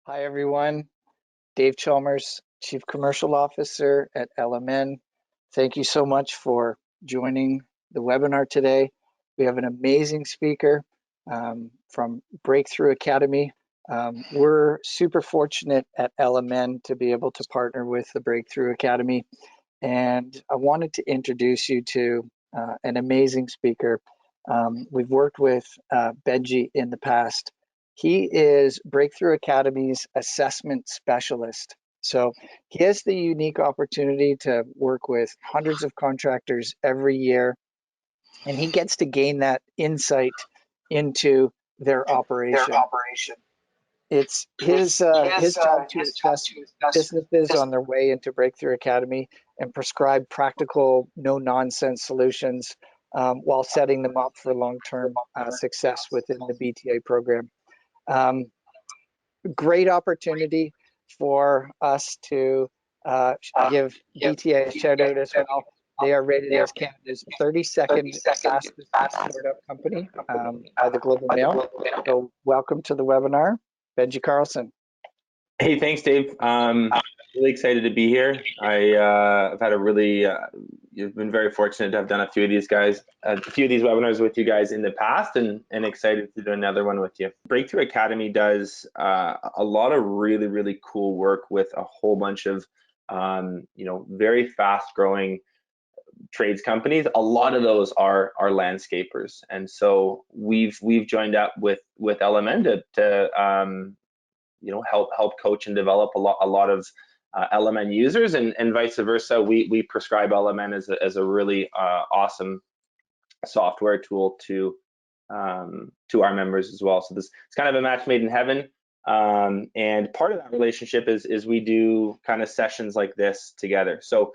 Hi, everyone. Dave Chalmers, Chief Commercial Officer at LMN. Thank you so much for joining the webinar today. We have an amazing speaker from Breakthrough Academy. We're super fortunate at LMN to be able to partner with the Breakthrough Academy. And I wanted to introduce you to an amazing speaker. We've worked with Benji in the past. He is Breakthrough Academy's assessment specialist. So he has the unique opportunity to work with hundreds of contractors every year, and he gets to gain that insight into their operation. It's his job to assess businesses on their way into Breakthrough Academy and prescribe practical, no-nonsense solutions while setting them up for long-term success within the BTA program. Great opportunity for us to give BTA a shout out as well. They are rated as Canada's 32nd fastest startup company by the Global Mail. So welcome to the webinar, Benji Carlson. Hey, thanks, Dave. Really excited to be here. I've had a really, you've been very fortunate to have done a few of these webinars with you guys in the past, and excited to do another one with you. Breakthrough Academy does a lot of really cool work with a whole bunch of, very fast-growing trades companies. A lot of those are landscapers, and so we've joined up with LMN to help coach and develop a lot of LMN users, and vice versa. We prescribe LMN as a really awesome software tool to our members as well. So it's kind of a match made in heaven. And part of that relationship is we do kind of sessions like this together. So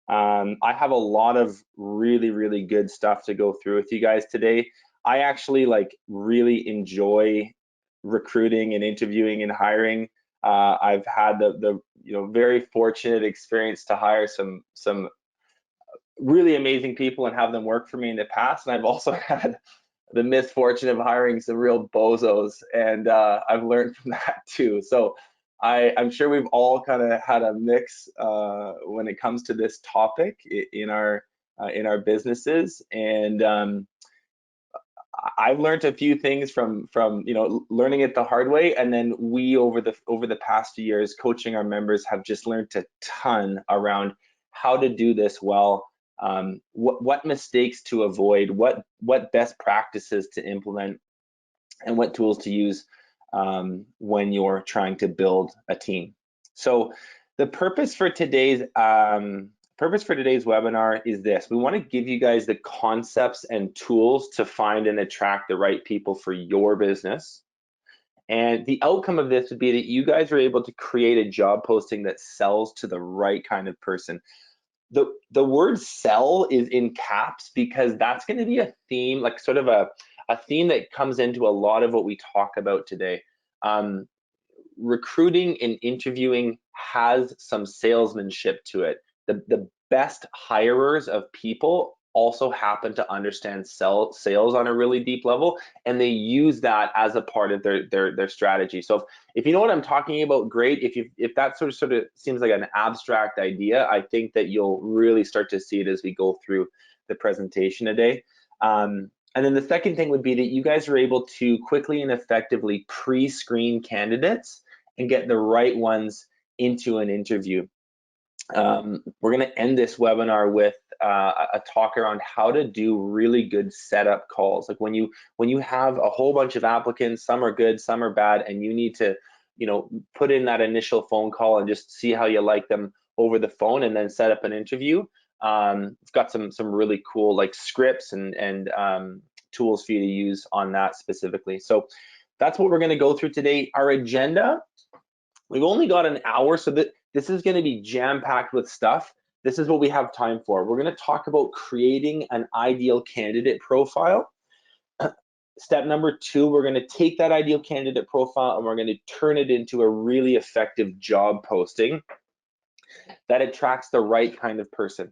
I have a lot of really good stuff to go through with you guys today. I actually really enjoy recruiting and interviewing and hiring. I've had the very fortunate experience to hire some really amazing people and have them work for me in the past, and I've also had the misfortune of hiring some real bozos, and I've learned from that too. So I'm sure we've all kind of had a mix when it comes to this topic in our businesses, and I've learned a few things from learning it the hard way, and then we over the past few years coaching our members have just learned a ton around how to do this well, what mistakes to avoid, what best practices to implement, and what tools to use when you're trying to build a team. So the purpose for today's webinar is this. We want to give you guys the concepts and tools to find and attract the right people for your business. And the outcome of this would be that you guys are able to create a job posting that sells to the right kind of person. The word sell is in caps because that's going to be a theme, like sort of a theme that comes into a lot of what we talk about today. Recruiting and interviewing has some salesmanship to it. The best hirers of people also happen to understand sales on a really deep level, and they use that as a part of their strategy. So if you know what I'm talking about, great. If that sort of seems like an abstract idea, I think that you'll really start to see it as we go through the presentation today. And then the second thing would be that you guys are able to quickly and effectively pre-screen candidates and get the right ones into an interview. We're going to end this webinar with a talk around how to do really good setup calls. Like when you have a whole bunch of applicants, some are good, some are bad, and you need to put in that initial phone call and just see how you like them over the phone, and then set up an interview. It's got some really cool scripts and tools for you to use on that specifically. So that's what we're going to go through today. Our agenda, we've only got an hour, so that this is going to be jam-packed with stuff. This is what we have time for. We're going to talk about creating an ideal candidate profile. Step number 2, we're going to take that ideal candidate profile and we're going to turn it into a really effective job posting that attracts the right kind of person.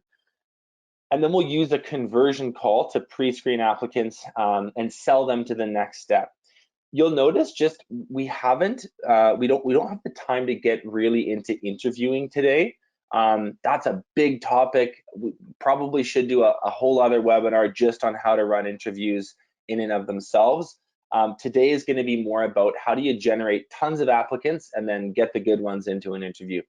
And then we'll use a conversion call to pre-screen applicants and sell them to the next step. you'll notice just we haven't we don't have the time to get really into interviewing today. That's a big topic. We probably should do a whole other webinar just on how to run interviews in and of themselves. Today is going to be more about how do you generate tons of applicants and then get the good ones into an interview.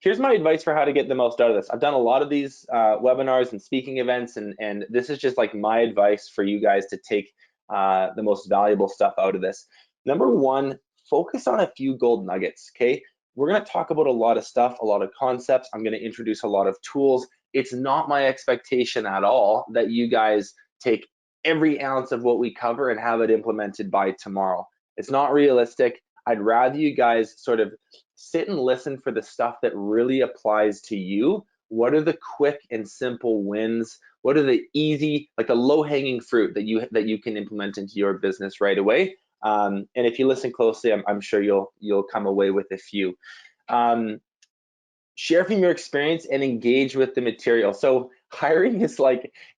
Here's my advice for how to get the most out of this. I've done a lot of these webinars and speaking events, and this is just like my advice for you guys to take the most valuable stuff out of this. Number one, focus on a few gold nuggets, okay? We're gonna talk about a lot of stuff, a lot of concepts. I'm gonna introduce a lot of tools. It's not my expectation at all that you guys take every ounce of what we cover and have it implemented by tomorrow. It's not realistic. I'd rather you guys sort of sit and listen for the stuff that really applies to you. What are the quick and simple wins? What are the easy, like the low-hanging fruit that you can implement into your business right away? And if you listen closely, I'm sure you'll come away with a few. Share from your experience and engage with the material. So hiring is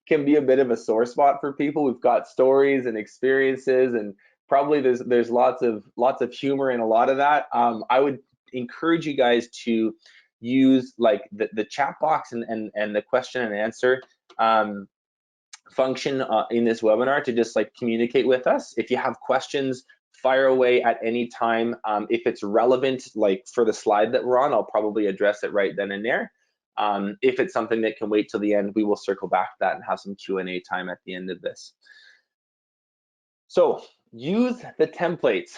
can be a bit of a sore spot for people. We've got stories and experiences, and probably there's lots of humor in a lot of that. I would encourage you guys to use like the chat box and the question and answer function in this webinar to just like communicate with us. If you have questions, fire away at any time. If it's relevant, like for the slide that we're on, I'll probably address it right then and there. If it's something that can wait till the end, we will circle back to that and have some Q&A time at the end of this. So use the templates.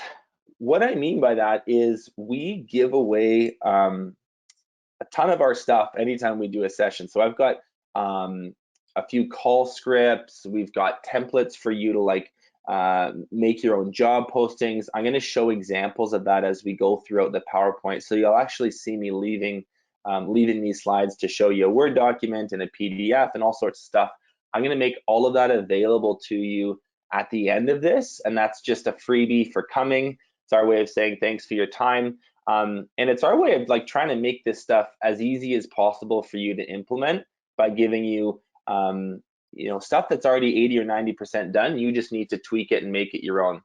What I mean by that is we give away a ton of our stuff anytime we do a session. So I've got a few call scripts. We've got templates for you to like make your own job postings. I'm going to show examples of that as we go throughout the PowerPoint. So you'll actually see me leaving these slides to show you a Word document and a PDF and all sorts of stuff. I'm going to make all of that available to you at the end of this, and that's just a freebie for coming. It's our way of saying thanks for your time. And it's our way of like trying to make this stuff as easy as possible for you to implement by giving you, stuff that's already 80 or 90% done. You just need to tweak it and make it your own.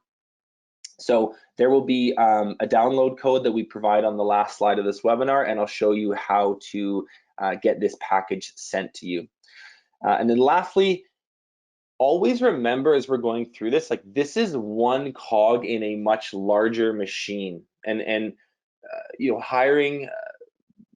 So there will be a download code that we provide on the last slide of this webinar, and I'll show you how to get this package sent to you. And then lastly, always remember as we're going through this, like this is one cog in a much larger machine, and hiring,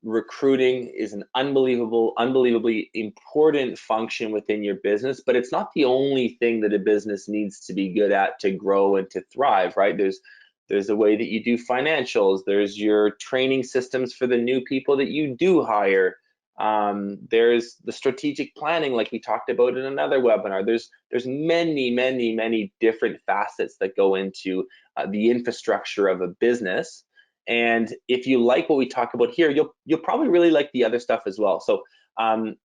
recruiting is an unbelievably important function within your business, but it's not the only thing that a business needs to be good at to grow and to thrive, right? There's a way that you do financials, there's your training systems for the new people that you do hire. There's the strategic planning, like we talked about in another webinar. There's many different facets that go into the infrastructure of a business. And if you like what we talk about here, you'll probably really like the other stuff as well. So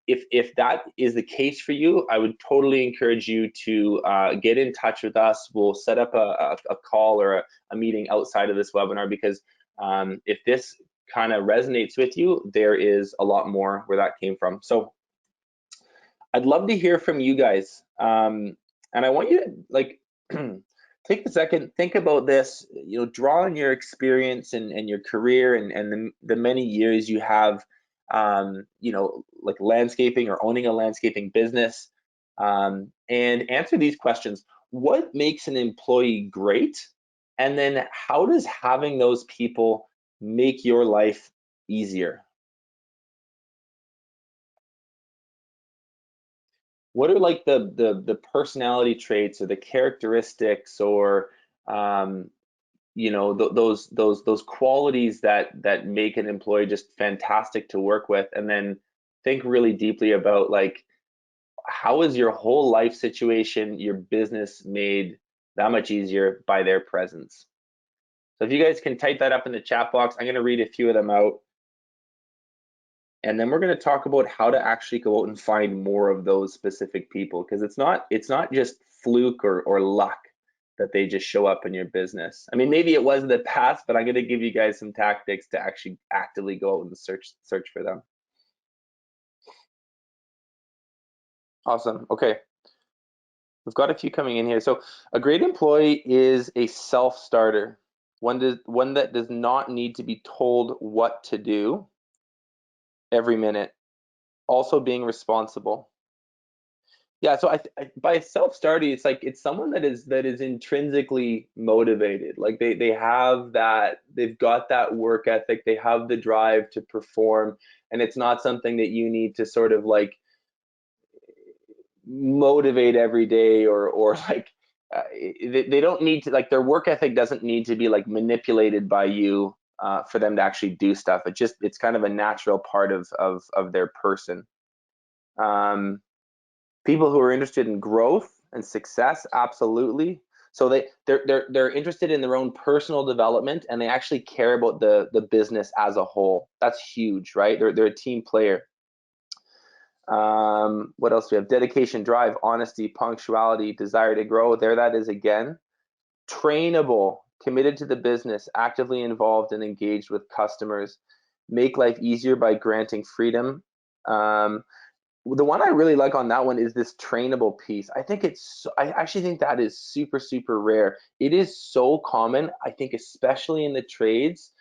if that is the case for you, I would totally encourage you to get in touch with us. We'll set up a call or a meeting outside of this webinar, because if this kind of resonates with you, there is a lot more where that came from. So I'd love to hear from you guys. And I want you to like take a second, think about this, draw on your experience and your career and the many years you have, like landscaping or owning a landscaping business, and answer these questions. What makes an employee great? And then how does having those people make your life easier? What are like the personality traits or the characteristics or those qualities that make an employee just fantastic to work with? And then think really deeply about like, how is your whole life situation, your business made that much easier by their presence? So if you guys can type that up in the chat box, I'm going to read a few of them out. And then we're going to talk about how to actually go out and find more of those specific people, because it's not just fluke or luck that they just show up in your business. I mean, maybe it was in the past, but I'm going to give you guys some tactics to actually actively go out and search for them. Awesome. Okay. We've got a few coming in here. So a great employee is a self-starter, one that does not need to be told what to do every minute. Also being responsible. Yeah, so by self-starting, it's like it's someone that is intrinsically motivated. Like they have that, they've got that work ethic, they have the drive to perform, and it's not something that you need to sort of like motivate every day or like they don't need to, like, their work ethic doesn't need to be like manipulated by you for them to actually do stuff. It's kind of a natural part of their person. People who are interested in growth and success, absolutely. So they're interested in their own personal development, and they actually care about the business as a whole. That's huge, right? They're a team player. What else do we have? Dedication, drive, honesty, punctuality, desire to grow. There that is again. Trainable, committed to the business, actively involved and engaged with customers, make life easier by granting freedom. The one I really like on that one is this trainable piece. I actually think that is super, super rare. It is so common, I think, especially in the trades,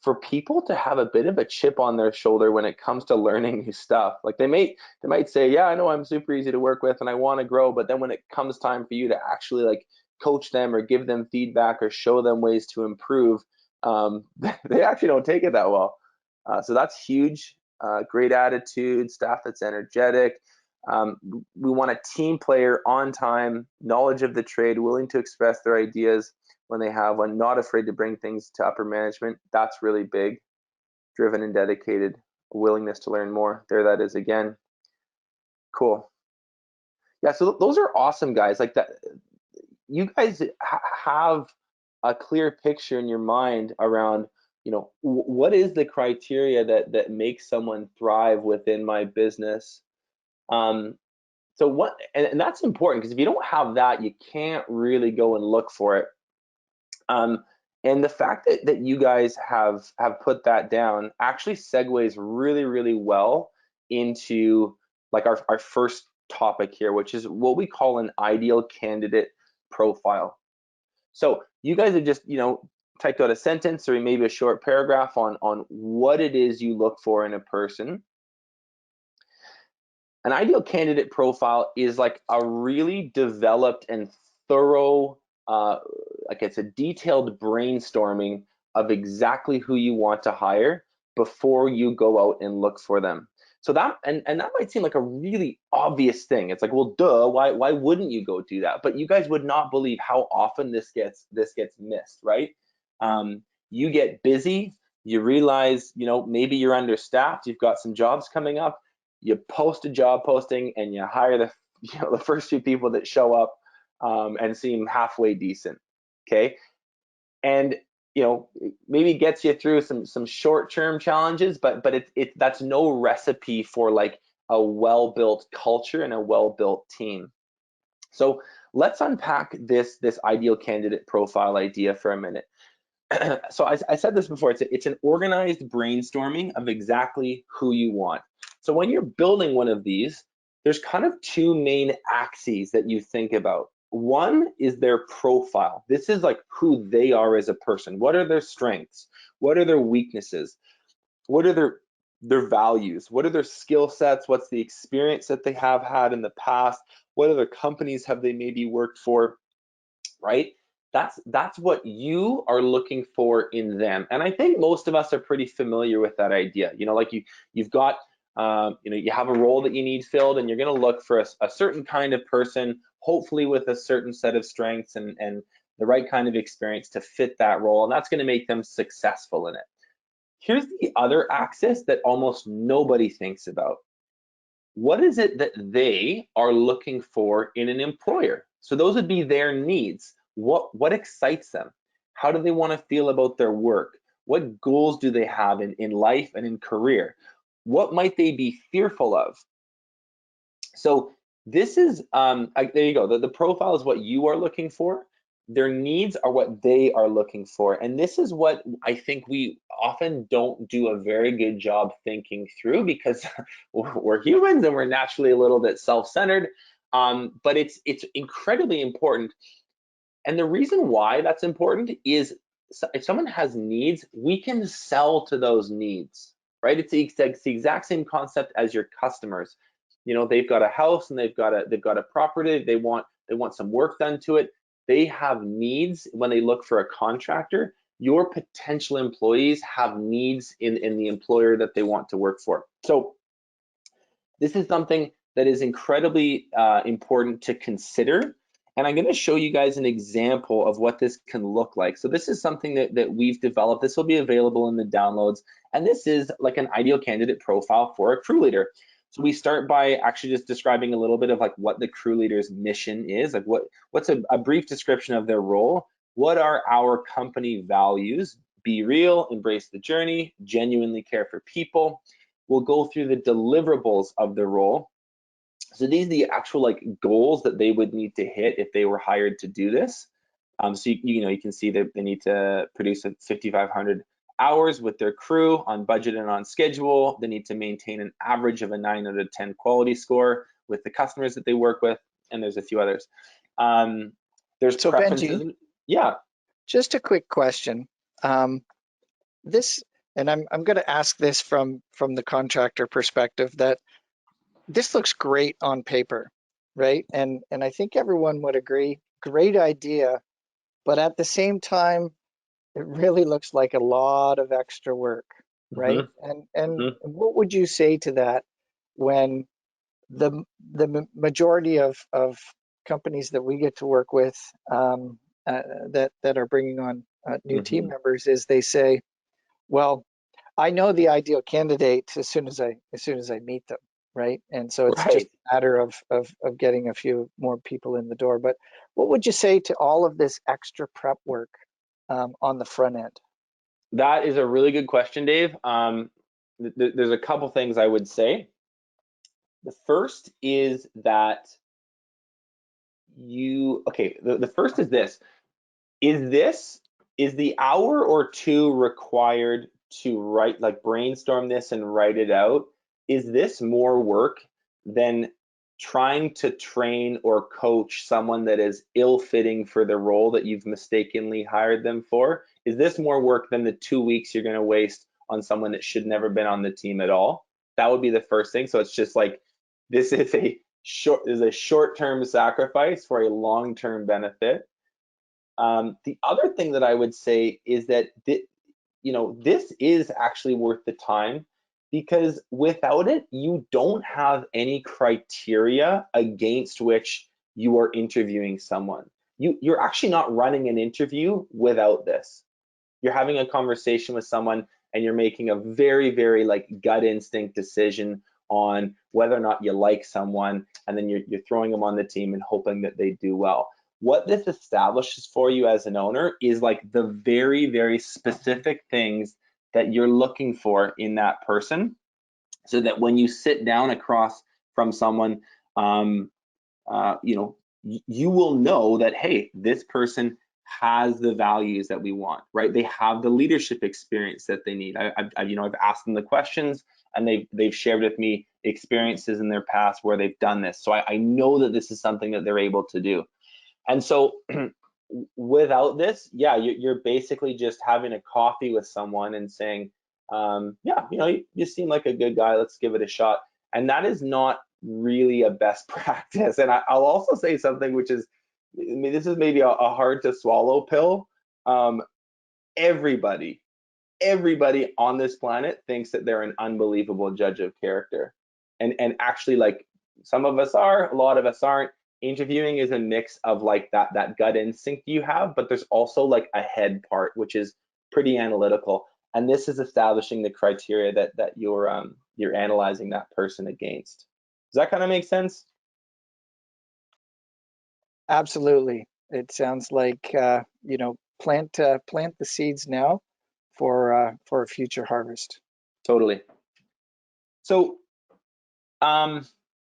for people to have a bit of a chip on their shoulder when it comes to learning new stuff. Like they might say, yeah, I know I'm super easy to work with and I want to grow, but then when it comes time for you to actually like coach them or give them feedback or show them ways to improve, they actually don't take it that well. So that's huge. Great attitude, staff that's energetic. We want a team player, on time, knowledge of the trade, willing to express their ideas when they have one, not afraid to bring things to upper management. That's really big. Driven and dedicated, willingness to learn more. There that is again. Cool. Yeah, so those are awesome, guys. Like that, you guys have a clear picture in your mind around, what is the criteria that makes someone thrive within my business. So what, and that's important, because if you don't have that, you can't really go and look for it. And the fact that you guys have put that down actually segues really, really well into like our first topic here, which is what we call an ideal candidate profile. So you guys have just, typed out a sentence or maybe a short paragraph on what it is you look for in a person. An ideal candidate profile is like a really developed and thorough, like it's a detailed brainstorming of exactly who you want to hire before you go out and look for them. So that, and that might seem like a really obvious thing. It's like, well, duh, why wouldn't you go do that? But you guys would not believe how often this gets missed, right? You get busy, you realize, maybe you're understaffed, you've got some jobs coming up, you post a job posting and you hire the first few people that show up and seem halfway decent, okay? And maybe gets you through some short-term challenges, but that's no recipe for like a well-built culture and a well-built team. So let's unpack this ideal candidate profile idea for a minute. So I said this before, it's an organized brainstorming of exactly who you want. So when you're building one of these, there's kind of two main axes that you think about. One is their profile. This is like who they are as a person. What are their strengths? What are their weaknesses? What are their values? What are their skill sets? What's the experience that they have had in the past? What other companies have they maybe worked for, right? That's what you are looking for in them. And I think most of us are pretty familiar with that idea. Like you've got, you have a role that you need filled, and you're going to look for a certain kind of person, hopefully with a certain set of strengths and the right kind of experience to fit that role. And that's going to make them successful in it. Here's the other axis that almost nobody thinks about. What is it that they are looking for in an employer? So those would be their needs. What excites them? How do they want to feel about their work? What goals do they have in life and in career? What might they be fearful of? So this is, there you go. The profile is what you are looking for. Their needs are what they are looking for. And this is what I think we often don't do a very good job thinking through, because we're humans and we're naturally a little bit self-centered. But it's incredibly important. And the reason why that's important is if someone has needs, we can sell to those needs, right? It's the exact same concept as your customers. They've got a house and they've got a property. They want some work done to it. They have needs when they look for a contractor. Your potential employees have needs in the employer that they want to work for. So this is something that is incredibly important to consider. And I'm going to show you guys an example of what this can look like. So this is something that we've developed. This will be available in the downloads. And this is like an ideal candidate profile for a crew leader. So we start by actually just describing a little bit of like what the crew leader's mission is, like what's a brief description of their role. What are our company values? Be real, embrace the journey, genuinely care for people. We'll go through the deliverables of the role. So these are the actual like goals that they would need to hit if they were hired to do this. So you can see that they need to produce 5,500 hours with their crew on budget and on schedule. They need to maintain an average of a 9 out of 10 quality score with the customers that they work with, and there's a few others. There's So preferences. Benji, Yeah. just a quick question. This, and I'm going to ask this from the contractor perspective, that this looks great on paper, right? And I think everyone would agree, great idea, but at the same time, it really looks like a lot of extra work, right? Mm-hmm. And Mm-hmm. what would you say to that when majority of companies that we get to work with, that are bringing on new team Mm-hmm. members, is they say, well, I know the ideal candidate as soon as I meet them, right? And so it's just Right. a matter of getting a few more people in the door. But what would you say to all of this extra prep work on the front end? That is a really good question, Dave. There's a couple things I would say. The first is that the first is this. Is the hour or two required to write, like brainstorm this and write it out? Is this more work than trying to train or coach someone that is ill-fitting for the role that you've mistakenly hired them for? Is this more work than the 2 weeks you're going to waste on someone that should never been on the team at all? That would be the first thing. So it's just like, this is a short-term sacrifice for a long-term benefit. The other thing that I would say is that this is actually worth the time, because without it, you don't have any criteria against which you are interviewing someone. You're actually not running an interview without this. You're having a conversation with someone and you're making a very, very like gut instinct decision on whether or not you like someone, and then you're throwing them on the team and hoping that they do well. What this establishes for you as an owner is like the very, very specific things that you're looking for in that person, so that when you sit down across from someone, you will know that, hey, this person has the values that we want, right? They have the leadership experience that they need. I've asked them the questions, and they've shared with me experiences in their past where they've done this. So I know that this is something that they're able to do. And so without this, yeah, you're basically just having a coffee with someone and saying, yeah, you seem like a good guy, let's give it a shot. And that is not really a best practice. And I'll also say something which is, this is maybe a hard to swallow pill. Everybody on this planet thinks that they're an unbelievable judge of character. And actually, like, some of us are, a lot of us aren't. Interviewing is a mix of like that gut instinct you have, but there's also like a head part, which is pretty analytical. And this is establishing the criteria that you're analyzing that person against. Does that kind of make sense? Absolutely. It sounds like plant the seeds now for a future harvest. Totally. So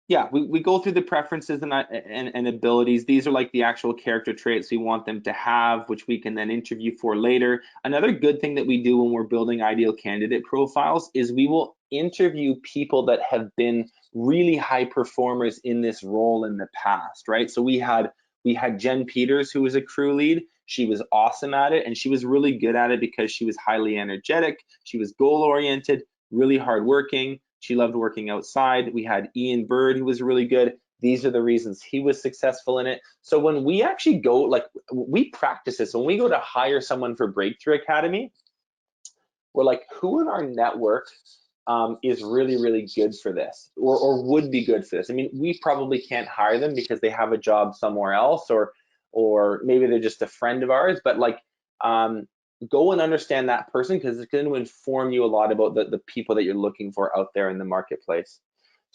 yeah, we go through the preferences and abilities. These are like the actual character traits we want them to have, which we can then interview for later. Another good thing that we do when we're building ideal candidate profiles is we will interview people that have been really high performers in this role in the past, right? So we had Jen Peters, who was a crew lead. She was awesome at it, and she was really good at it because she was highly energetic. She was goal oriented, really hardworking. She loved working outside. We had Ian Bird, who was really good. These are the reasons he was successful in it. So when we actually go, like, we practice this. When we go to hire someone for Breakthrough Academy, we're like, who in our network is really, really good for this, or would be good for this? I mean, we probably can't hire them because they have a job somewhere else, or maybe they're just a friend of ours, but like, go and understand that person, because it's going to inform you a lot about the people that you're looking for out there in the marketplace.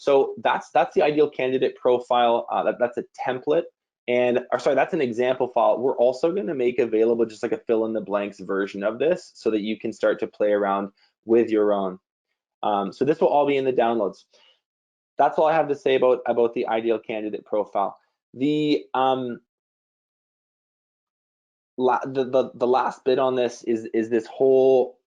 So that's the ideal candidate profile. That's a template. And, or sorry, that's an example file. We're also going to make available just like a fill in the blanks version of this so that you can start to play around with your own. So this will all be in the downloads. That's all I have to say about the ideal candidate profile. The last bit on this is this whole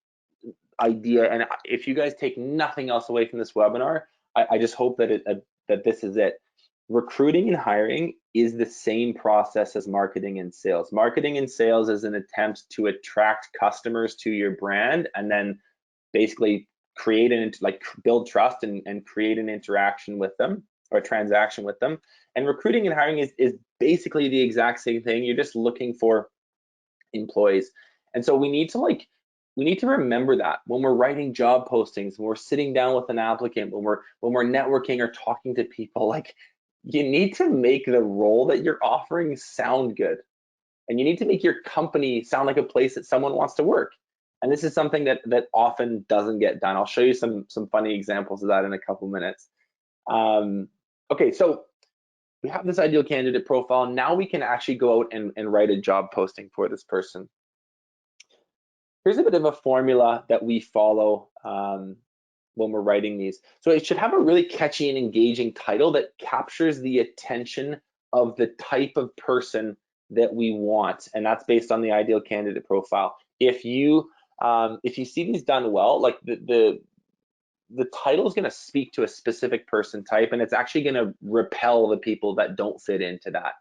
idea, and if you guys take nothing else away from this webinar, I just hope that that this is it. Recruiting and hiring is the same process as marketing and sales. Marketing and sales is an attempt to attract customers to your brand, and then basically build trust and create an interaction with them, or a transaction with them. And recruiting and hiring is basically the exact same thing. You're just looking for employees. And so we need to remember that when we're writing job postings, when we're sitting down with an applicant, when we're networking or talking to people, like, you need to make the role that you're offering sound good. And you need to make your company sound like a place that someone wants to work. And this is something that often doesn't get done. I'll show you some funny examples of that in a couple minutes. Okay, so we have this ideal candidate profile. Now we can actually go out and write a job posting for this person. Here's a bit of a formula that we follow when we're writing these. So it should have a really catchy and engaging title that captures the attention of the type of person that we want, and that's based on the ideal candidate profile. If you see these done well, like the title is going to speak to a specific person type, and it's actually going to repel the people that don't fit into that.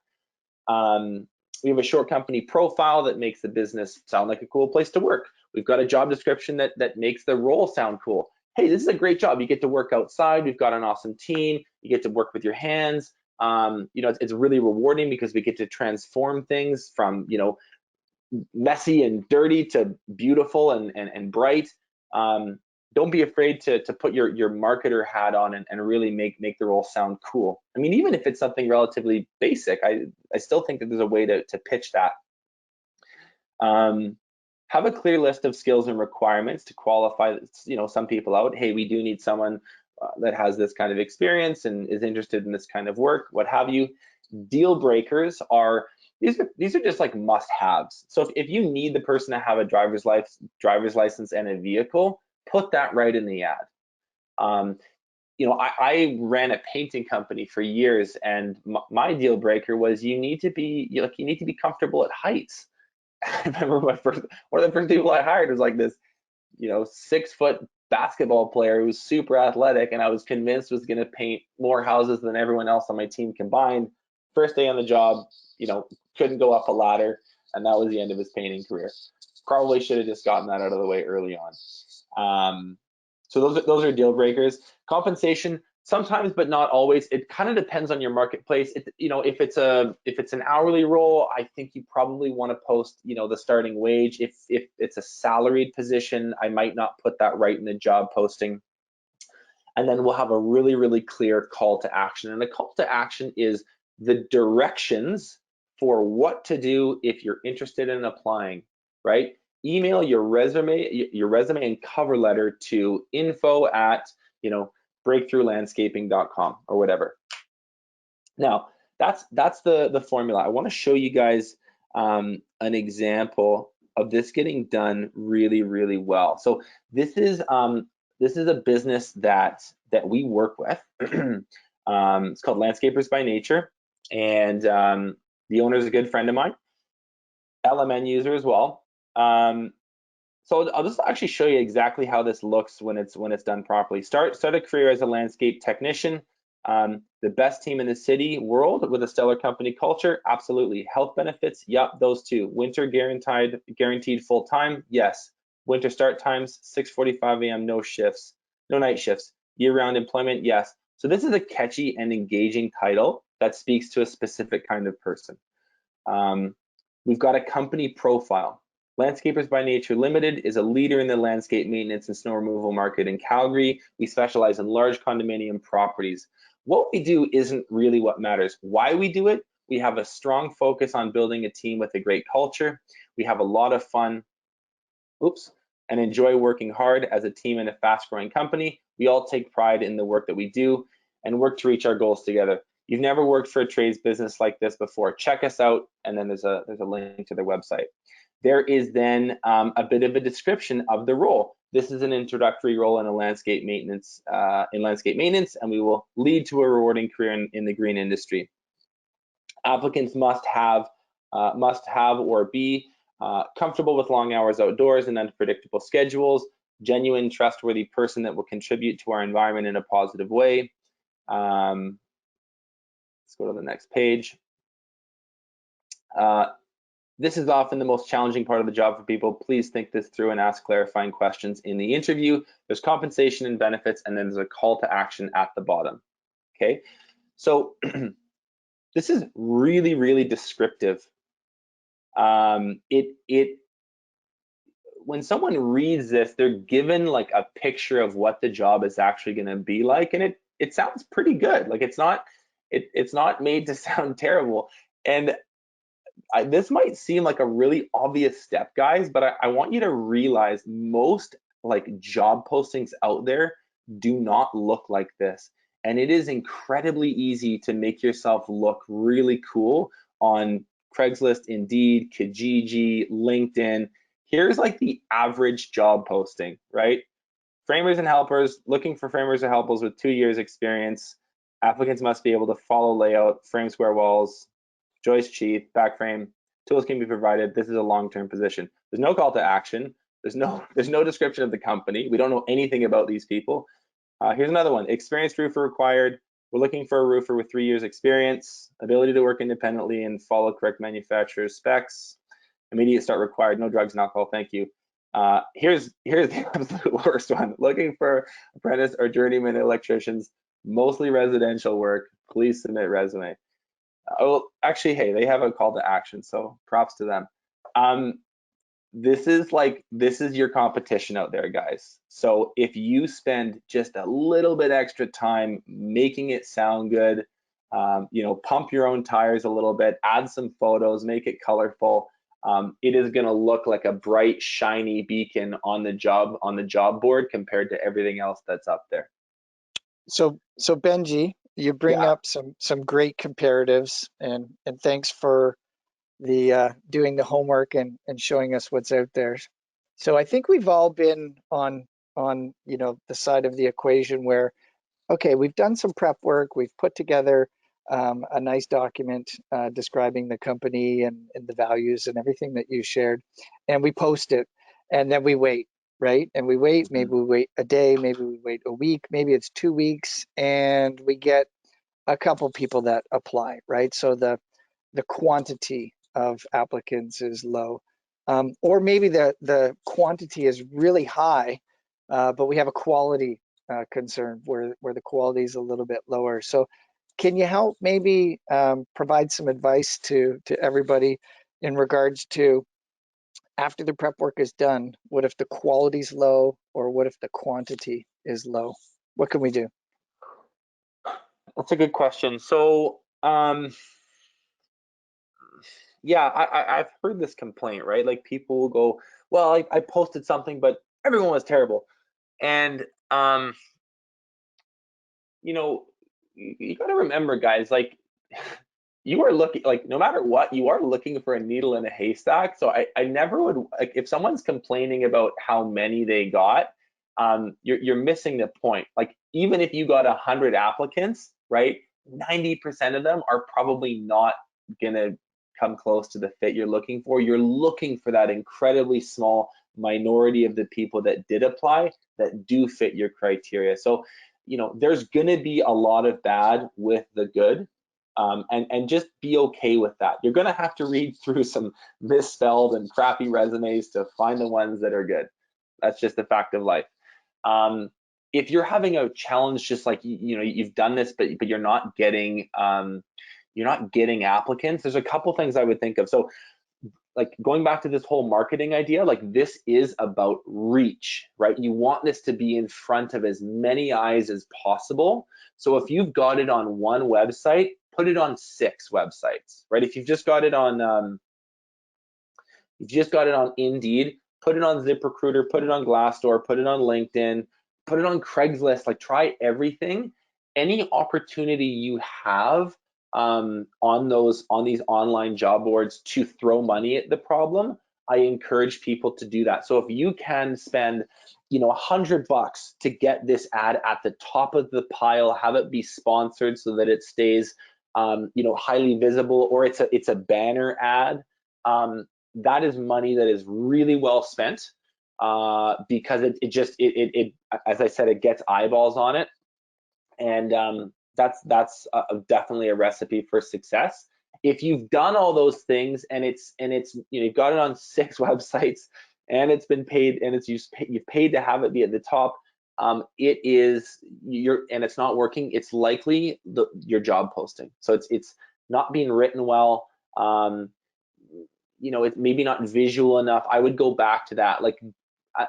We have a short company profile that makes the business sound like a cool place to work. We've got a job description that makes the role sound cool. Hey, this is a great job. You get to work outside. We've got an awesome team. You get to work with your hands. It's really rewarding because we get to transform things from, messy and dirty to beautiful and bright. Don't be afraid to put your marketer hat on and really make the role sound cool. I mean, even if it's something relatively basic, I still think that there's a way to pitch that. Have a clear list of skills and requirements to qualify, some people out. Hey, we do need someone that has this kind of experience and is interested in this kind of work, what have you. Deal breakers are these are just like must-haves. So if you need the person to have a driver's license and a vehicle, put that right in the ad. I ran a painting company for years, and my deal breaker was you need to be comfortable at heights. I remember one of the first people I hired was like this, 6-foot basketball player who was super athletic, and I was convinced was going to paint more houses than everyone else on my team combined. First day on the job, couldn't go up a ladder, and that was the end of his painting career. Probably should have just gotten that out of the way early on. So those are deal breakers. Compensation, sometimes but not always. It kind of depends on your marketplace. If it's an hourly role, I think you probably want to post the starting wage. If it's a salaried position, I might not put that right in the job posting. And then we'll have a really, really clear call to action. And the call to action is the directions for what to do if you're interested in applying, right? Email your resume and cover letter to info@breakthroughlandscaping.com or whatever. Now, that's the formula. I want to show you guys an example of this getting done really, really well. So this is a business that we work with. It's called Landscapers by Nature, and the owner is a good friend of mine, LMN user as well. So I'll just actually show you exactly how this looks when it's done properly. Start a career as a landscape technician. The best team in the city world with a stellar company culture, absolutely. Health benefits, yep, those two. Winter guaranteed full time, yes. Winter start times, 6:45 a.m., no shifts, no night shifts. Year-round employment, yes. So this is a catchy and engaging title that speaks to a specific kind of person. We've got a company profile. Landscapers by Nature Limited is a leader in the landscape maintenance and snow removal market in Calgary. We specialize in large condominium properties. What we do isn't really what matters. Why we do it? We have a strong focus on building a team with a great culture. We have a lot of fun, and enjoy working hard as a team in a fast-growing company. We all take pride in the work that we do and work to reach our goals together. You've never worked for a trades business like this before, check us out, and then there's a link to their website. There is then a bit of a description of the role. This is an introductory role in a landscape maintenance, and we will lead to a rewarding career in the green industry. Applicants must have or be comfortable with long hours outdoors and unpredictable schedules, genuine, trustworthy person that will contribute to our environment in a positive way. Let's go to the next page. This is often the most challenging part of the job for people. Please think this through and ask clarifying questions in the interview. There's compensation and benefits, and then there's a call to action at the bottom. Okay, so this is really, really descriptive. When someone reads this, they're given like a picture of what the job is actually going to be like, and it sounds pretty good. Like it's not made to sound terrible. And this might seem like a really obvious step, guys, but I want you to realize most like job postings out there do not look like this. And it is incredibly easy to make yourself look really cool on Craigslist, Indeed, Kijiji, LinkedIn. Here's like the average job posting, right? Framers and helpers, looking for framers or helpers with 2 years experience. Applicants must be able to follow layout, frame square walls, joist sheath, back frame. Tools can be provided. This is a long-term position. There's no call to action. There's no description of the company. We don't know anything about these people. Here's another one. Experienced roofer required. We're looking for a roofer with 3 years experience, ability to work independently and follow correct manufacturer's specs. Immediate start required. No drugs and alcohol. Thank you. Here's the absolute worst one. Looking for apprentice or journeyman electricians, mostly residential work. Please submit resume. Oh, actually, hey, they have a call to action, so props to them. This is your competition out there, guys. So if you spend just a little bit extra time making it sound good, pump your own tires a little bit, add some photos, make it colorful, it is going to look like a bright, shiny beacon on the job board compared to everything else that's up there. So Benji, you bring up some great comparatives, and thanks for the doing the homework and showing us what's out there. So I think we've all been on the side of the equation where, okay, we've done some prep work, we've put together a nice document describing the company and the values and everything that you shared, and we post it, and then we wait, right? And we wait, maybe we wait a day, maybe we wait a week, maybe it's 2 weeks, and we get a couple people that apply, right? So the quantity of applicants is low, or maybe the quantity is really high, but we have a quality concern where the quality is a little bit lower. So can you help maybe provide some advice to everybody in regards to, after the prep work is done, what if the quality is low, or what if the quantity is low? What can we do? That's a good question. So yeah, I've heard this complaint, right? Like people will go, well, I posted something, but everyone was terrible. And you got to remember, guys, like you are looking, like no matter what, you are looking for a needle in a haystack. So I never would, like, if someone's complaining about how many they got, you're missing the point. Like even if you got 100 applicants, right, 90% of them are probably not gonna come close to the fit you're looking for. You're looking for that incredibly small minority of the people that did apply that do fit your criteria. So there's gonna be a lot of bad with the good, and just be okay with that. You're gonna have to read through some misspelled and crappy resumes to find the ones that are good. That's just a fact of life. If you're having a challenge, just like you've done this, but you're not getting applicants, there's a couple things I would think of. So like going back to this whole marketing idea, like this is about reach, right? You want this to be in front of as many eyes as possible. So if you've got it on one website, put it on 6 websites, right? If you've just got it on Indeed, put it on ZipRecruiter, put it on Glassdoor, put it on LinkedIn, put it on Craigslist. Like try everything. Any opportunity you have on these online job boards to throw money at the problem, I encourage people to do that. So if you can spend $100 to get this ad at the top of the pile, have it be sponsored so that it stays highly visible, or it's a banner ad, that is money that is really well spent, because it as I said, it gets eyeballs on it, and that's definitely a recipe for success. If you've done all those things and it's you've got it on 6 websites and it's been paid and you've paid to have it be at the top, and it's not working, it's likely your job posting. So it's not being written well. It's maybe not visual enough. I would go back to that. Like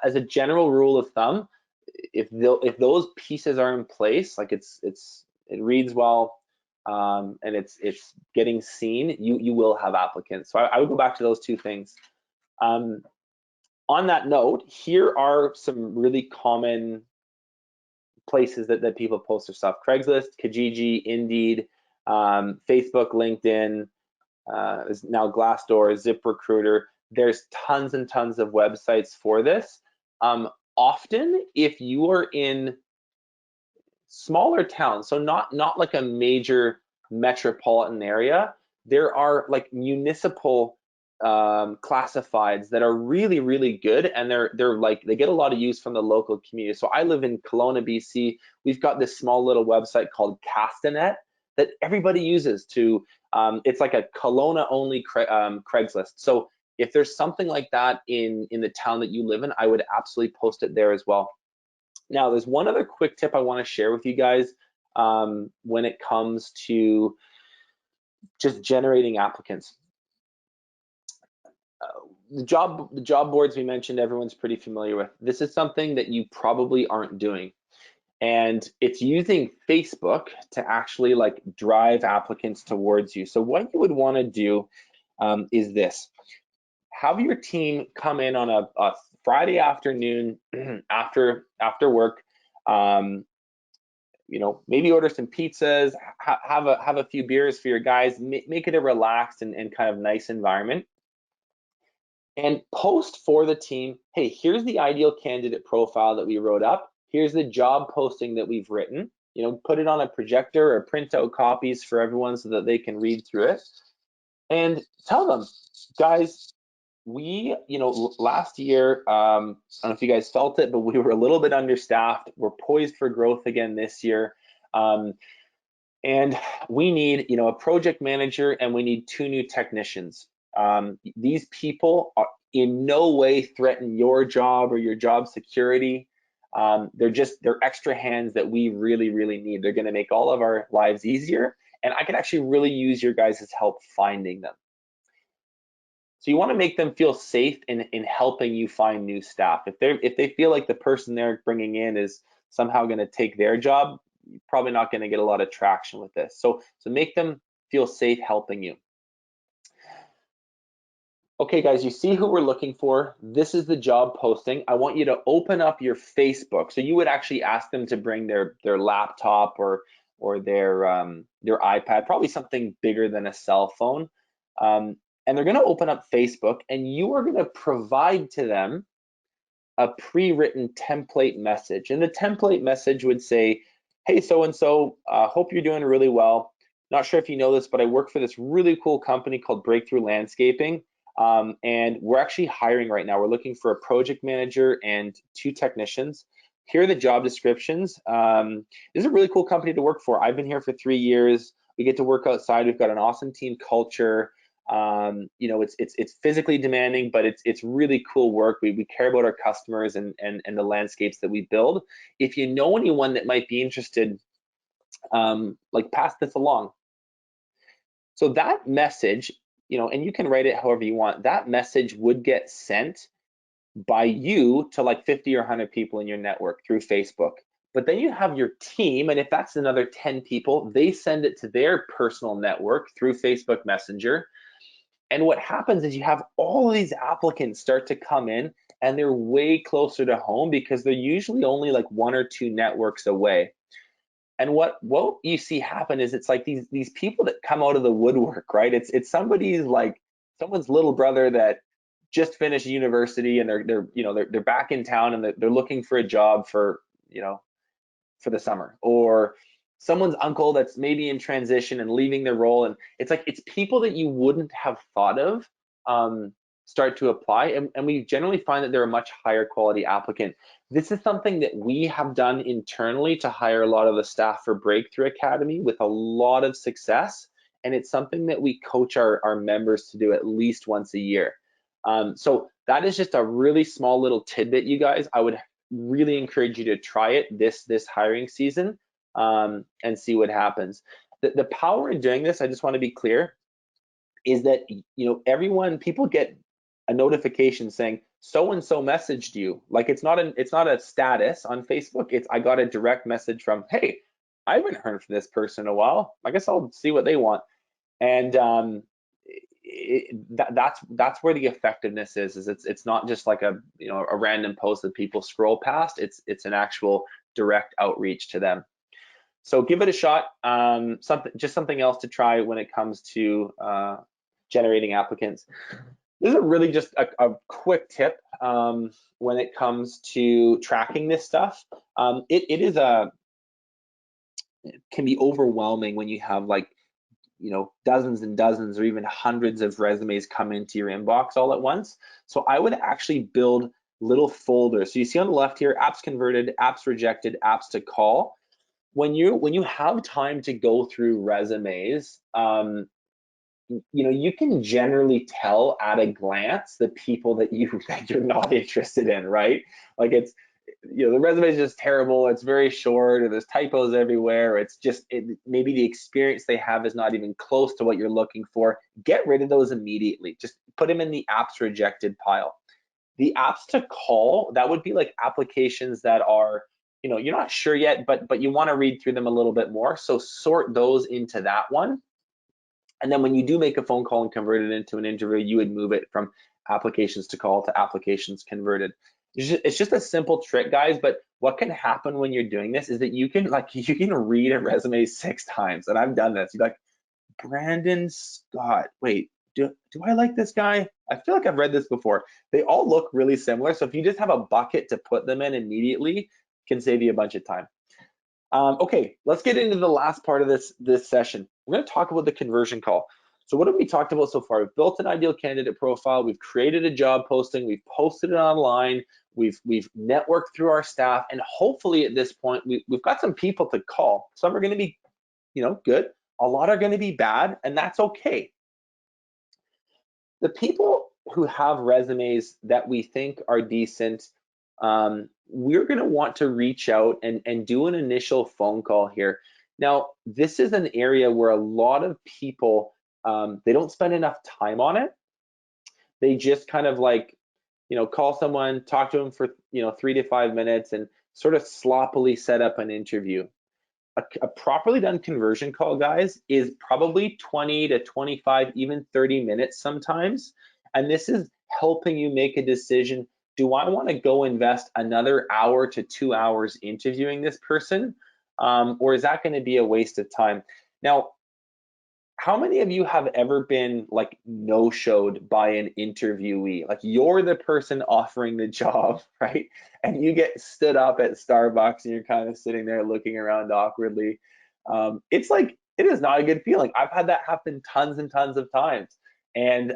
as a general rule of thumb, if those pieces are in place, like it reads well, and it's getting seen, you will have applicants. So I would go back to those 2 things. On that note, here are some really common places that people post their stuff: Craigslist, Kijiji, Indeed, Facebook, LinkedIn. Is now Glassdoor, ZipRecruiter. There's tons and tons of websites for this. Often, if you are in smaller towns, so not like a major metropolitan area, there are like municipal classifieds that are really, really good, and they get a lot of use from the local community. So I live in Kelowna, BC. We've got this small little website called Castanet that everybody uses to, it's like a Kelowna only Craigslist. So if there's something like that in the town that you live in, I would absolutely post it there as well. Now, there's one other quick tip I want to share with you guys when it comes to just generating applicants. The job boards we mentioned, everyone's pretty familiar with. This is something that you probably aren't doing. And it's using Facebook to actually like drive applicants towards you. So what you would want to do is this: have your team come in on a Friday afternoon after work. Maybe order some pizzas, have a few beers for your guys, make it a relaxed and kind of nice environment, and post for the team, hey, here's the ideal candidate profile that we wrote up. Here's the job posting that we've written. Put it on a projector or print out copies for everyone so that they can read through it. And tell them, guys, we, last year, I don't know if you guys felt it, but we were a little bit understaffed. We're poised for growth again this year. And we need, a project manager, and we need 2 new technicians. These people are in no way threaten your job or your job security. They're extra hands that we really, really need. They're going to make all of our lives easier, and I can actually really use your guys' help finding them. So you want to make them feel safe in helping you find new staff. If they feel like the person they're bringing in is somehow going to take their job, you're probably not going to get a lot of traction with this. So make them feel safe helping you. Okay, guys, you see who we're looking for. This is the job posting. I want you to open up your Facebook. So you would actually ask them to bring their laptop or their iPad, probably something bigger than a cell phone. And they're going to open up Facebook, and you are going to provide to them a pre-written template message. And the template message would say, hey, so-and-so, hope you're doing really well. Not sure if you know this, but I work for this really cool company called Breakthrough Landscaping. And we're actually hiring right now. We're looking for a project manager and 2 technicians. here are the job descriptions. This is a really cool company to work for. I've been here for 3 years. We get to work outside. We've got an awesome team culture. You know, it's physically demanding, but it's really cool work. We care about our customers and the landscapes that we build. If you know anyone that might be interested, like pass this along. So that message, you know, and you can write it however you want. That message would get sent by you to like 50 or 100 people in your network through Facebook. But then you have your team, and if that's another 10 people, they send it to their personal network through Facebook Messenger. And what happens is you have all of these applicants start to come in, and they're way closer to home because they're usually only like 1 or 2 networks away. And what you see happen is it's like these people that come out of the woodwork, right? It's somebody's like someone's little brother that just finished university, and they're back in town, and they're looking for a job for, you know, for the summer, or someone's uncle that's maybe in transition and leaving their role. And it's like it's people that you wouldn't have thought of start to apply, and we generally find that they're a much higher quality applicant. This is something that we have done internally to hire a lot of the staff for Breakthrough Academy with a lot of success, and it's something that we coach our members to do at least once a year. So that is just a really small little tidbit, you guys. I would really encourage you to try it this hiring season, and see what happens. The power in doing this, I just want to be clear, is that, you know, people get a notification saying so and so messaged you. Like it's not a status on Facebook. I got a direct message from, hey, I haven't heard from this person in a while. I guess I'll see what they want. And that's where the effectiveness is it's not just like a random post that people scroll past. It's an actual direct outreach to them. So give it a shot. Something else to try when it comes to generating applicants. This is really just a quick tip when it comes to tracking this stuff. It can be overwhelming when you have like, you know, dozens and dozens or even hundreds of resumes come into your inbox all at once. So I would actually build little folders. So you see on the left here, apps converted, apps rejected, apps to call. When you have time to go through resumes, you know, you can generally tell at a glance the people that you're not interested in, right? Like it's, you know, the resume is just terrible. It's very short, or there's typos everywhere. It's just maybe the experience they have is not even close to what you're looking for. Get rid of those immediately. Just put them in the apps rejected pile. The apps to call, that would be like applications that are, you know, you're not sure yet, but you want to read through them a little bit more. So sort those into that one. And then when you do make a phone call and convert it into an interview, you would move it from applications to call to applications converted. It's just a simple trick, guys. But what can happen when you're doing this is that you can read a resume 6 times, and I've done this. You're like, Brandon Scott. Wait, do I like this guy? I feel like I've read this before. They all look really similar. So if you just have a bucket to put them in immediately, it can save you a bunch of time. Okay, let's get into the last part of this session. We're going to talk about the conversion call. So what have we talked about so far? We've built an ideal candidate profile. We've created a job posting. We've posted it online. We've networked through our staff, and hopefully at this point we've got some people to call. Some are going to be, you know, good. A lot are going to be bad, and that's okay. The people who have resumes that we think are decent, we're going to want to reach out and do an initial phone call here. Now, this is an area where a lot of people, they don't spend enough time on it. They just kind of like, you know, call someone, talk to them for, you know, 3 to 5 minutes, and sort of sloppily set up an interview. A properly done conversion call, guys, is probably 20 to 25, even 30 minutes sometimes. And this is helping you make a decision. Do I want to go invest another hour to 2 hours interviewing this person? Or is that going to be a waste of time? Now, how many of you have ever been like no-showed by an interviewee? Like you're the person offering the job, right? And you get stood up at Starbucks and you're kind of sitting there looking around awkwardly. It's like, it is not a good feeling. I've had that happen tons and tons of times. And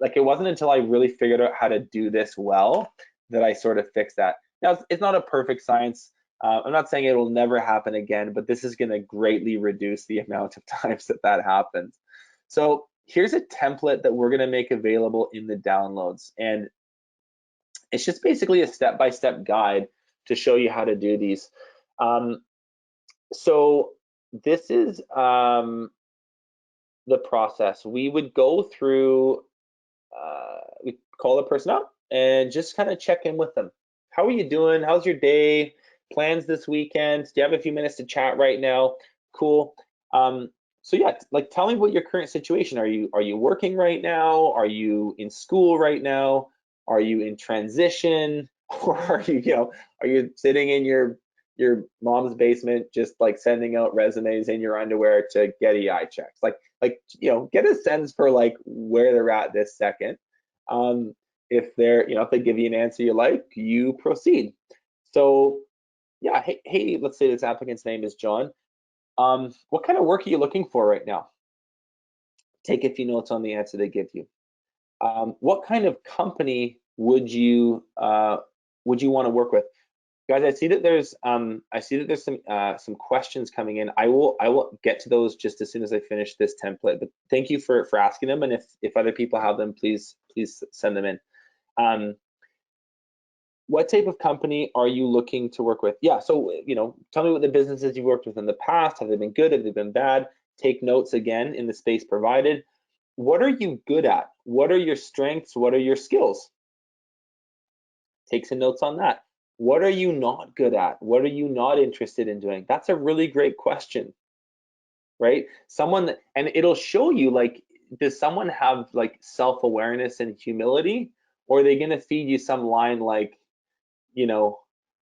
like it wasn't until I really figured out how to do this well that I sort of fixed that. Now, it's not a perfect science. I'm not saying it will never happen again, but this is going to greatly reduce the amount of times that happens. So here's a template that we're going to make available in the downloads. And it's just basically a step-by-step guide to show you how to do these. So this is the process. We would go through, we call the person up and just kind of check in with them. How are you doing? How's your day? Plans this weekend? Do you have a few minutes to chat right now? Cool. So yeah, like tell me what your current situation. Are you working right now? Are you in school right now? Are you in transition? Or are you sitting in your mom's basement just like sending out resumes in your underwear to get EI checks? Like get a sense for like where they're at this second. If if they give you an answer you like, you proceed. So yeah, hey, let's say this applicant's name is John. What kind of work are you looking for right now? Take a few notes on the answer they give you. What kind of company would you want to work with? Guys, I see that there's some questions coming in. I will get to those just as soon as I finish this template. But thank you for asking them, and if other people have them, please send them in. What type of company are you looking to work with? Yeah, so tell me what the businesses you've worked with in the past. Have they been good? Have they been bad? Take notes again in the space provided. What are you good at? What are your strengths? What are your skills? Take some notes on that. What are you not good at? What are you not interested in doing? That's a really great question, right? And it'll show you, like, does someone have like self-awareness and humility, or are they going to feed you some line like,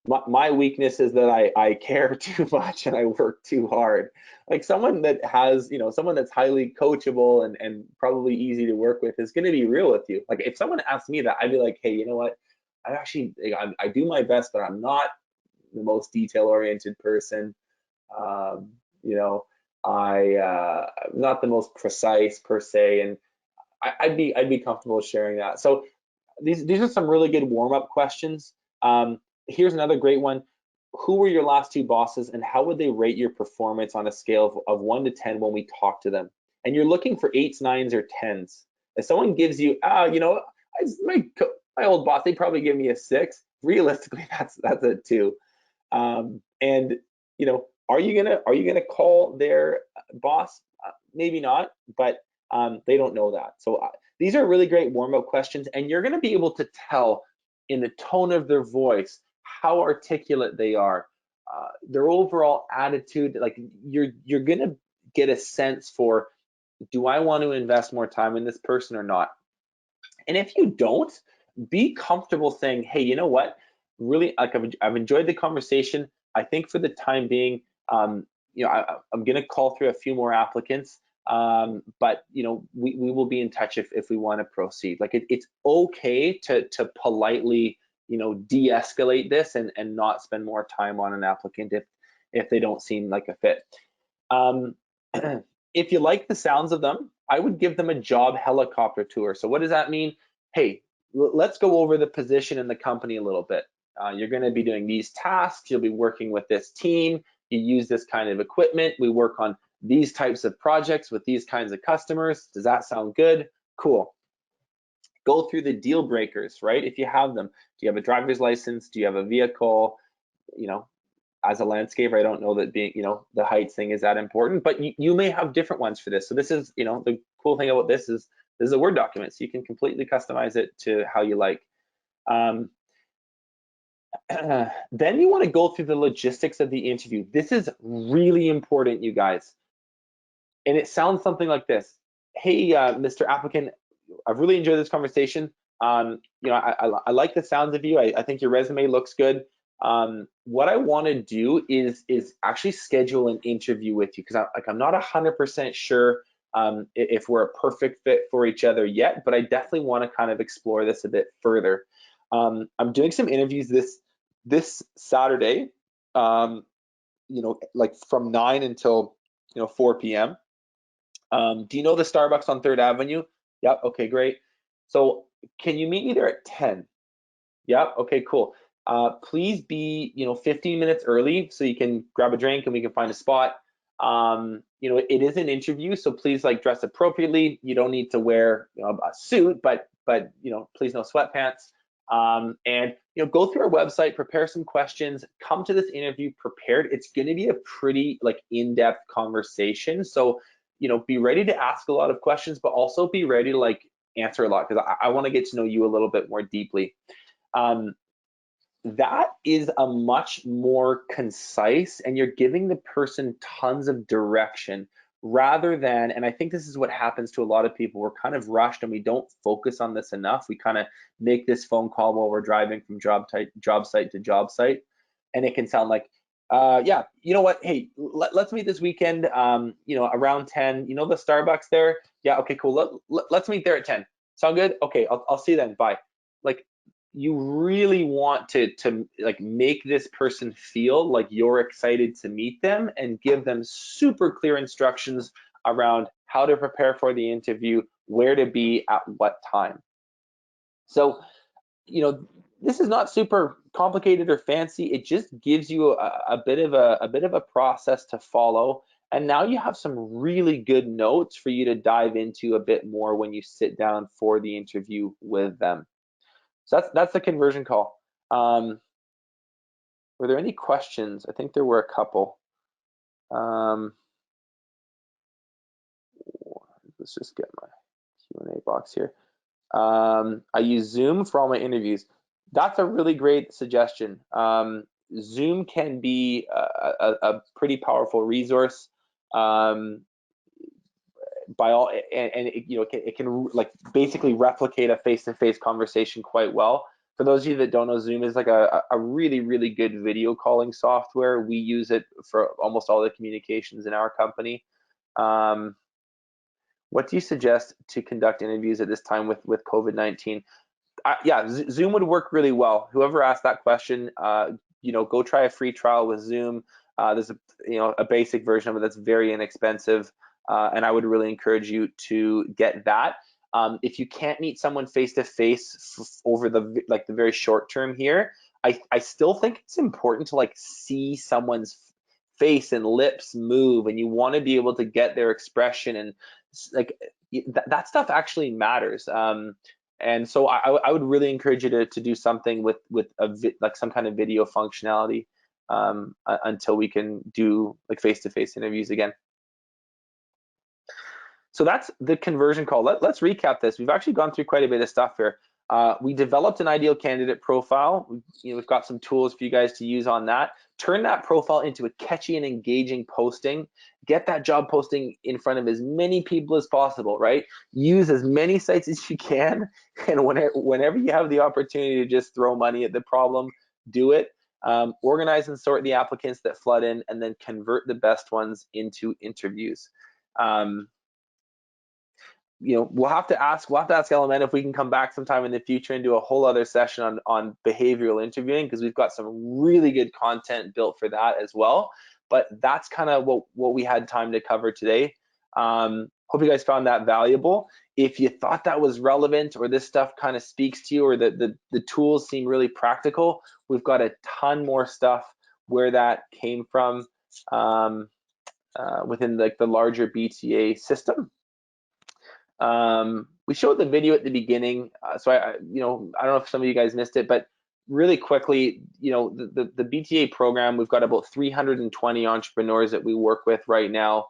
my weakness is that I care too much and I work too hard. Like someone that has, someone that's highly coachable and probably easy to work with is going to be real with you. Like if someone asked me that, I'd be like, hey, you know what? I do my best, but I'm not the most detail-oriented person. Um, you know, I'm not the most precise per se, and I'd be comfortable sharing that. So these are some really good warm-up questions. Here's another great one. Who were your last two bosses, and how would they rate your performance on a scale of 1 to 10 when we talk to them? And you're looking for 8s, 9s, or 10s. If someone gives you, my old boss, they probably give me a 6. Realistically, that's a 2. And are you gonna call their boss? Maybe not, but they don't know that. So these are really great warm-up questions, and you're gonna be able to tell in the tone of their voice how articulate they are, their overall attitude. Like you're gonna get a sense for, do I want to invest more time in this person or not? And if you don't, be comfortable saying, hey, you know what? Really, like I've enjoyed the conversation. I think for the time being, I'm going to call through a few more applicants, but we will be in touch if we want to proceed. Like it's okay to politely de-escalate this and not spend more time on an applicant if they don't seem like a fit. If you like the sounds of them, I would give them a job helicopter tour. So what does that mean? Hey, let's go over the position in the company a little bit. You're going to be doing these tasks. You'll be working with this team. You use this kind of equipment. We work on these types of projects with these kinds of customers. Does that sound good? Cool. Go through the deal breakers, right? If you have them. Do you have a driver's license? Do you have a vehicle? As a landscaper, I don't know that being, the height thing is that important, but you may have different ones for this. So this is, the cool thing about this is a Word document, so you can completely customize it to how you like. Then you want to go through the logistics of the interview. This is really important, you guys. And it sounds something like this. Hey, Mr. Applicant, I've really enjoyed this conversation. I like the sounds of you. I think your resume looks good. What I want to do is actually schedule an interview with you, because I'm not 100% sure if we're a perfect fit for each other yet, but I definitely want to kind of explore this a bit further. I'm doing some interviews this Saturday, like from 9 until 4 p.m. Do you know the Starbucks on 3rd Avenue? Yep. Okay, great. So can you meet me there at 10? Yep. Okay, cool. please be 15 minutes early so you can grab a drink and we can find a spot. It is an interview, so please like dress appropriately. You don't need to wear a suit, but please no sweatpants. And go through our website, prepare some questions, come to this interview prepared. It's going to be a pretty like in-depth conversation, so be ready to ask a lot of questions, but also be ready to like answer a lot, because I want to get to know you a little bit more deeply. That is a much more concise, and you're giving the person tons of direction rather than, and I think this is what happens to a lot of people, we're kind of rushed and we don't focus on this enough. We kind of make this phone call while we're driving from job site to job site, and it can sound like, yeah, you know what, hey, let's meet this weekend, around 10, the Starbucks there? Yeah, okay, cool, let's meet there at 10. Sound good? Okay, I'll see you then, bye. Like, you really want to like make this person feel like you're excited to meet them and give them super clear instructions around how to prepare for the interview, where to be at what time. So, this is not super complicated or fancy. It just gives you a bit of a process to follow. And now you have some really good notes for you to dive into a bit more when you sit down for the interview with them. So that's the conversion call. Were there any questions? I think there were a couple. Let's just get my Q&A box here. I use Zoom for all my interviews. That's a really great suggestion. Zoom can be a pretty powerful resource. By all, and it can like basically replicate a face-to-face conversation quite well. For those of you that don't know, Zoom is like a really, really good video calling software. We use it for almost all the communications in our company. What do you suggest to conduct interviews at this time with COVID-19? Yeah, Zoom would work really well. Whoever asked that question, go try a free trial with Zoom. There's a basic version of it that's very inexpensive. And I would really encourage you to get that. If you can't meet someone face to face over the very short term here, I still think it's important to like see someone's face and lips move, and you want to be able to get their expression, and like that stuff actually matters. And so I would really encourage you to do something with like some kind of video functionality until we can do like face-to-face interviews again. So that's the conversion call. Let's recap this. We've actually gone through quite a bit of stuff here. We developed an ideal candidate profile. We've got some tools for you guys to use on that. Turn that profile into a catchy and engaging posting. Get that job posting in front of as many people as possible, right? Use as many sites as you can. And whenever you have the opportunity to just throw money at the problem, do it. Organize and sort the applicants that flood in, and then convert the best ones into interviews. We'll have to ask LMN if we can come back sometime in the future and do a whole other session on behavioral interviewing, because we've got some really good content built for that as well. But that's kind of what we had time to cover today. Hope you guys found that valuable. If you thought that was relevant, or this stuff kind of speaks to you, or the tools seem really practical, we've got a ton more stuff where that came from within the larger BTA system. We showed the video at the beginning, so I don't know if some of you guys missed it, but really quickly, the BTA program, we've got about 320 entrepreneurs that we work with right now.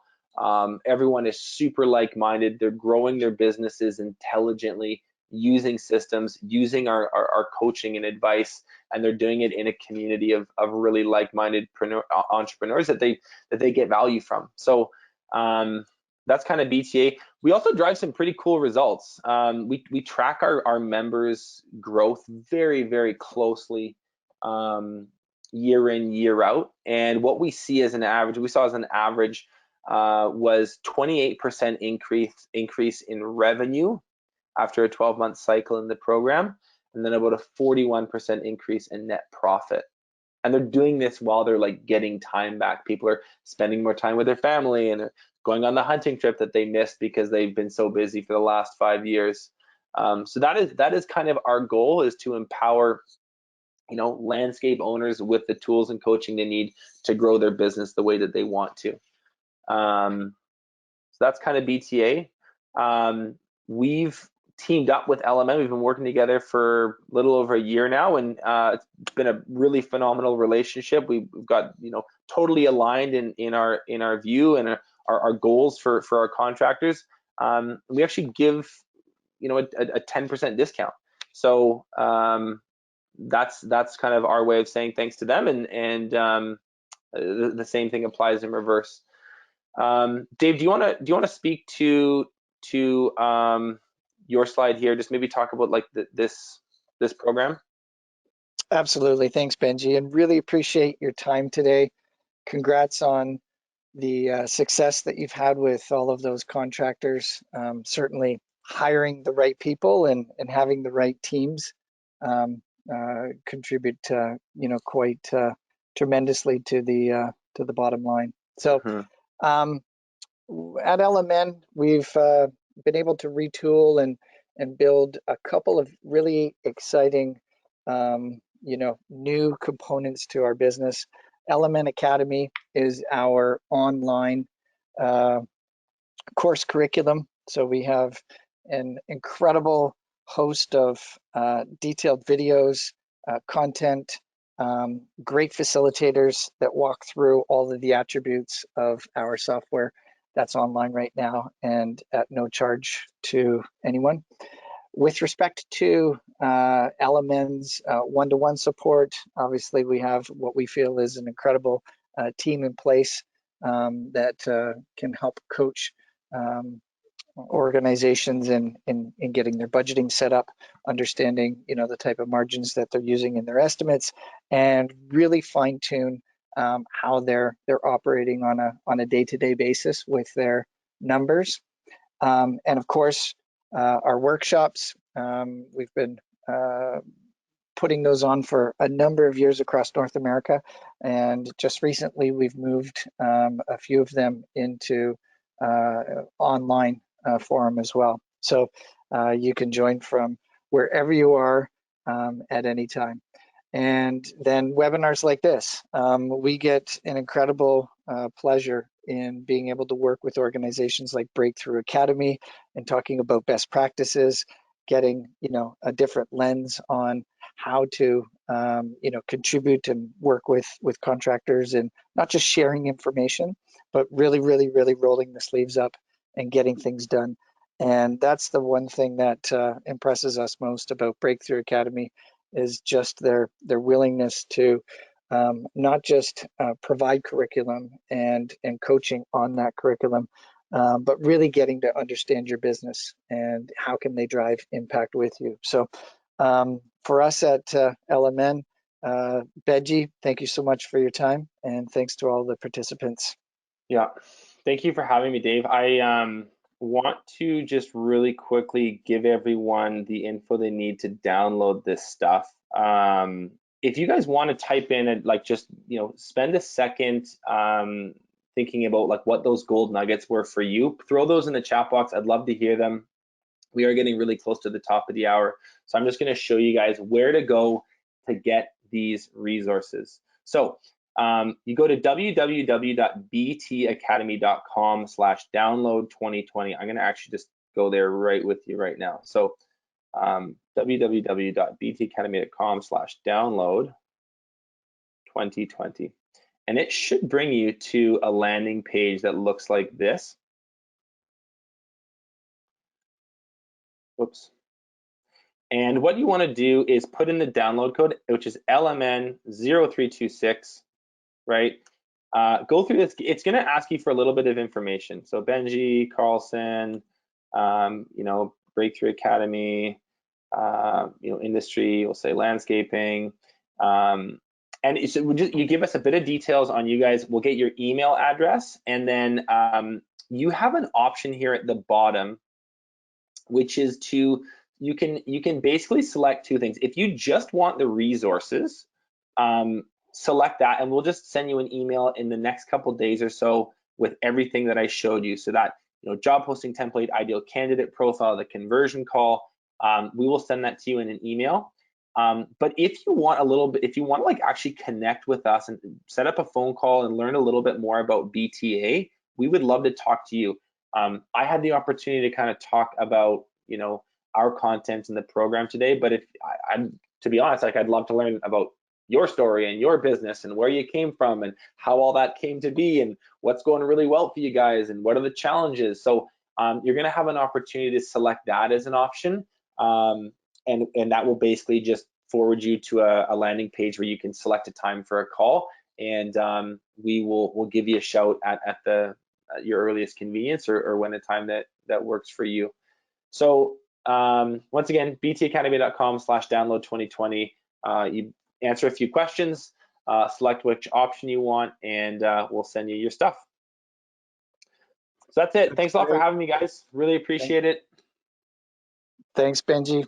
Everyone is super like-minded. They're growing their businesses intelligently, using systems, using our coaching and advice, and they're doing it in a community of really like-minded entrepreneurs that they get value from. So that's kind of BTA. We also drive some pretty cool results. We track our members' growth very, very closely year in, year out. And what we see as an average, was 28% increase in revenue after a 12-month cycle in the program, and then about a 41% increase in net profit. And they're doing this while they're like getting time back. People are spending more time with their family, and going on the hunting trip that they missed because they've been so busy for the last 5 years. So that is kind of our goal, is to empower landscape owners with the tools and coaching they need to grow their business the way that they want to. So that's kind of BTA. We've teamed up with LMN. We've been working together for a little over a year now, and it's been a really phenomenal relationship. We've got totally aligned in our view and our goals for our contractors. We actually give a 10% discount. So that's kind of our way of saying thanks to them, and the same thing applies in reverse. Dave, do you want to speak to your slide here? Just maybe talk about like this program. Absolutely. Thanks, Benji, and really appreciate your time today. Congrats on the success that you've had with all of those contractors. Certainly hiring the right people and having the right teams contribute quite tremendously to the bottom line. So at LMN, we've been able to retool and build a couple of really exciting new components to our business. LMN Academy is our online course curriculum. So we have an incredible host of detailed videos, content, great facilitators that walk through all of the attributes of our software. That's online right now and at no charge to anyone. With respect to LMN's one-to-one support, obviously we have what we feel is an incredible team in place that can help coach organizations in getting their budgeting set up, understanding the type of margins that they're using in their estimates, and really fine-tune how they're operating on a day-to-day basis with their numbers. And of course, our workshops, we've been putting those on for a number of years across North America, and just recently we've moved a few of them into online forum as well. So you can join from wherever you are at any time. And then webinars like this, we get an incredible pleasure in being able to work with organizations like Breakthrough Academy and talking about best practices, getting a different lens on how to contribute and work with contractors, and not just sharing information, but really rolling the sleeves up and getting things done. And that's the one thing that impresses us most about Breakthrough Academy, is just their willingness to not just provide curriculum and coaching on that curriculum, but really getting to understand your business and how can they drive impact with you. So for us at LMN, Benji, thank you so much for your time, and thanks to all the participants. Yeah, thank you for having me, Dave. I want to just really quickly give everyone the info they need to download this stuff. If you guys want to type in and just spend a second thinking about like what those gold nuggets were for you, throw those in the chat box. I'd love to hear them. We are getting really close to the top of the hour, so I'm just going to show you guys where to go to get these resources. So you go to www.btacademy.com/download2020. I'm going to actually just go there right with you right now. So www.btacademy.com/download2020, and it should bring you to a landing page that looks like this. Whoops. And what you want to do is put in the download code, which is LMN0326, right? Go through this. It's going to ask you for a little bit of information. So Benji, Carlson, Breakthrough Academy, industry, we'll say landscaping. And you give us a bit of details on you guys. We'll get your email address, and then you have an option here at the bottom, which is you can basically select two things. If you just want the resources, select that, and we'll just send you an email in the next couple days or so with everything that I showed you. So that job posting template, ideal candidate profile, the conversion call, we will send that to you in an email. But if you want a little bit, if you want to like actually connect with us and set up a phone call and learn a little bit more about BTA, we would love to talk to you. I had the opportunity to kind of talk about, you know, our content in the program today, but if I'm to be honest, like I'd love to learn about your story and your business and where you came from and how all that came to be and what's going really well for you guys and what are the challenges. So you're going to have an opportunity to select that as an option. And that will basically just forward you to a landing page where you can select a time for a call, and we'll give you a shout at your earliest convenience or when a time that works for you. So once again, btacademy.com/download2020. You answer a few questions, select which option you want, and we'll send you your stuff. So that's it. Thanks a lot for having me, guys. Really appreciate it. Thanks, Benji.